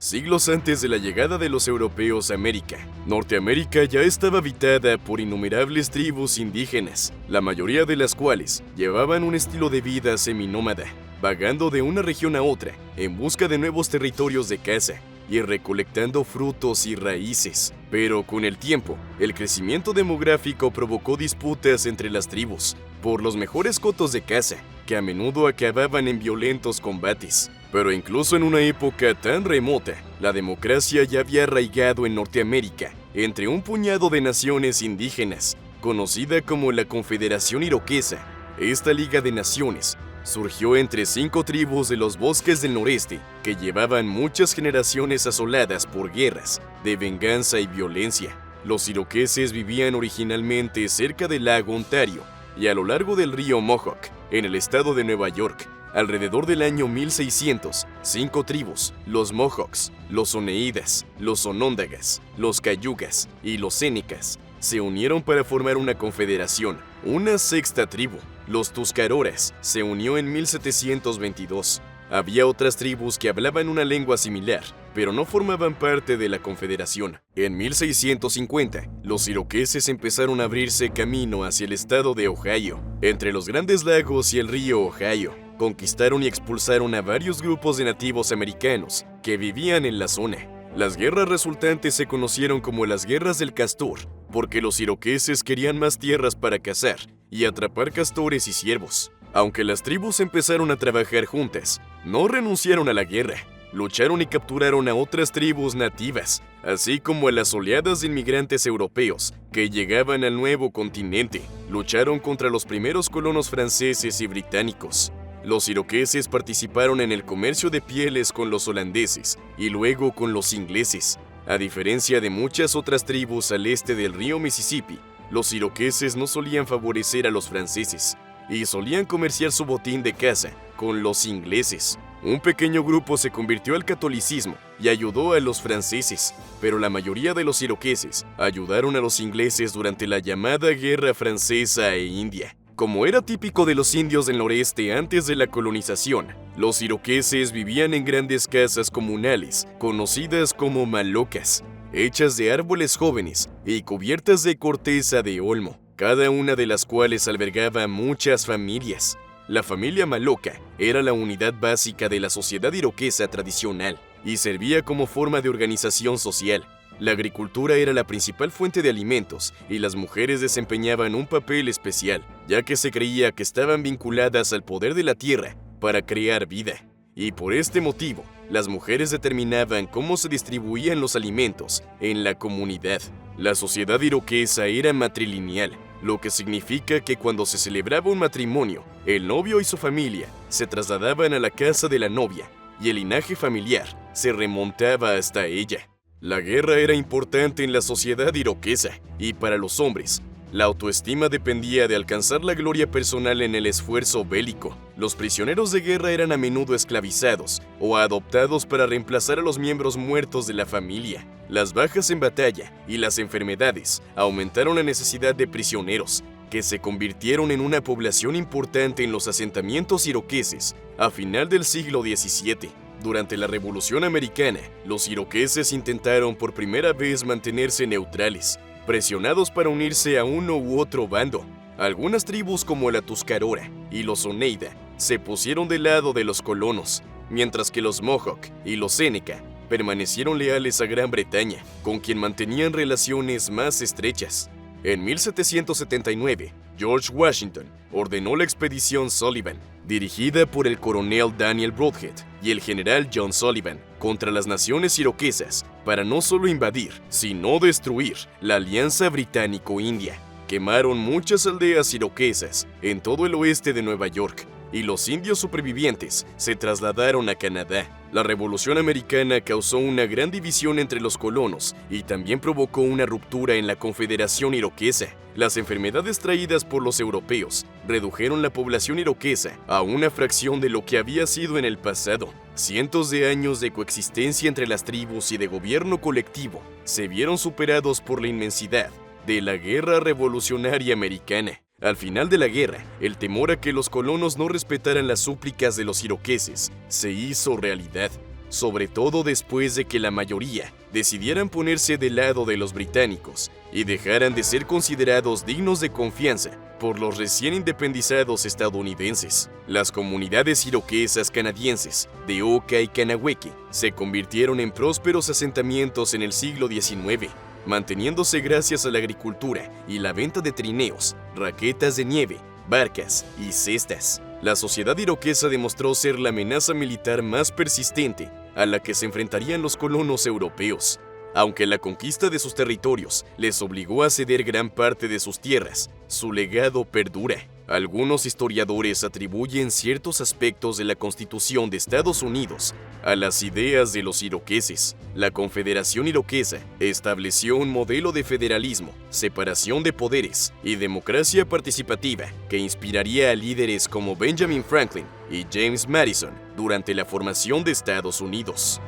Siglos antes de la llegada de los europeos a América, Norteamérica ya estaba habitada por innumerables tribus indígenas, la mayoría de las cuales llevaban un estilo de vida seminómada, vagando de una región a otra en busca de nuevos territorios de caza y recolectando frutos y raíces. Pero con el tiempo, el crecimiento demográfico provocó disputas entre las tribus por los mejores cotos de caza, que a menudo acababan en violentos combates. Pero incluso en una época tan remota, la democracia ya había arraigado en Norteamérica entre un puñado de naciones indígenas, conocida como la Confederación Iroquesa. Esta Liga de Naciones surgió entre 5 tribus de los bosques del noreste que llevaban muchas generaciones asoladas por guerras, de venganza y violencia. Los iroqueses vivían originalmente cerca del lago Ontario y a lo largo del río Mohawk, en el estado de Nueva York. Alrededor del año 1600, 5 tribus, los Mohawks, los Oneidas, los Onondagas, los Cayugas y los Sénecas, se unieron para formar una confederación. Una sexta tribu, los Tuscaroras, se unió en 1722. Había otras tribus que hablaban una lengua similar, pero no formaban parte de la confederación. En 1650, los iroqueses empezaron a abrirse camino hacia el estado de Ohio, entre los grandes lagos y el río Ohio. Conquistaron y expulsaron a varios grupos de nativos americanos que vivían en la zona. Las guerras resultantes se conocieron como las Guerras del Castor, porque los iroqueses querían más tierras para cazar y atrapar castores y ciervos. Aunque las tribus empezaron a trabajar juntas, no renunciaron a la guerra. Lucharon y capturaron a otras tribus nativas, así como a las oleadas de inmigrantes europeos que llegaban al nuevo continente. Lucharon contra los primeros colonos franceses y británicos. Los iroqueses participaron en el comercio de pieles con los holandeses y luego con los ingleses. A diferencia de muchas otras tribus al este del río Mississippi, los iroqueses no solían favorecer a los franceses y solían comerciar su botín de caza con los ingleses. Un pequeño grupo se convirtió al catolicismo y ayudó a los franceses, pero la mayoría de los iroqueses ayudaron a los ingleses durante la llamada Guerra Francesa e India. Como era típico de los indios del noreste antes de la colonización, los iroqueses vivían en grandes casas comunales, conocidas como malocas, hechas de árboles jóvenes y cubiertas de corteza de olmo, cada una de las cuales albergaba muchas familias. La familia maloca era la unidad básica de la sociedad iroquesa tradicional y servía como forma de organización social. La agricultura era la principal fuente de alimentos y las mujeres desempeñaban un papel especial, ya que se creía que estaban vinculadas al poder de la tierra para crear vida. Y por este motivo, las mujeres determinaban cómo se distribuían los alimentos en la comunidad. La sociedad iroquesa era matrilineal, lo que significa que cuando se celebraba un matrimonio, el novio y su familia se trasladaban a la casa de la novia y el linaje familiar se remontaba hasta ella. La guerra era importante en la sociedad iroquesa y para los hombres, la autoestima dependía de alcanzar la gloria personal en el esfuerzo bélico. Los prisioneros de guerra eran a menudo esclavizados o adoptados para reemplazar a los miembros muertos de la familia. Las bajas en batalla y las enfermedades aumentaron la necesidad de prisioneros, que se convirtieron en una población importante en los asentamientos iroqueses a final del siglo XVII. Durante la Revolución Americana, los iroqueses intentaron por primera vez mantenerse neutrales, presionados para unirse a uno u otro bando. Algunas tribus como la Tuscarora y los Oneida se pusieron del lado de los colonos, mientras que los Mohawk y los Seneca permanecieron leales a Gran Bretaña, con quien mantenían relaciones más estrechas. En 1779, George Washington ordenó la expedición Sullivan, dirigida por el coronel Daniel Brodhead y el general John Sullivan, contra las naciones iroquesas, para no solo invadir, sino destruir la alianza británico-india. Quemaron muchas aldeas iroquesas en todo el oeste de Nueva York, y los indios supervivientes se trasladaron a Canadá. La Revolución Americana causó una gran división entre los colonos y también provocó una ruptura en la Confederación Iroquesa. Las enfermedades traídas por los europeos redujeron la población iroquesa a una fracción de lo que había sido en el pasado. Cientos de años de coexistencia entre las tribus y de gobierno colectivo se vieron superados por la inmensidad de la Guerra Revolucionaria Americana. Al final de la guerra, el temor a que los colonos no respetaran las súplicas de los iroqueses se hizo realidad. sobre todo después de que la mayoría decidieran ponerse del lado de los británicos y dejaran de ser considerados dignos de confianza por los recién independizados estadounidenses. Las comunidades iroquesas canadienses de Oka y Kahnawake se convirtieron en prósperos asentamientos en el siglo XIX, manteniéndose gracias a la agricultura y la venta de trineos, raquetas de nieve, barcas y cestas. La sociedad iroquesa demostró ser la amenaza militar más persistente a la que se enfrentarían los colonos europeos. Aunque la conquista de sus territorios les obligó a ceder gran parte de sus tierras, su legado perdura. Algunos historiadores atribuyen ciertos aspectos de la Constitución de Estados Unidos a las ideas de los iroqueses. La Confederación Iroquesa estableció un modelo de federalismo, separación de poderes y democracia participativa que inspiraría a líderes como Benjamin Franklin y James Madison durante la formación de Estados Unidos.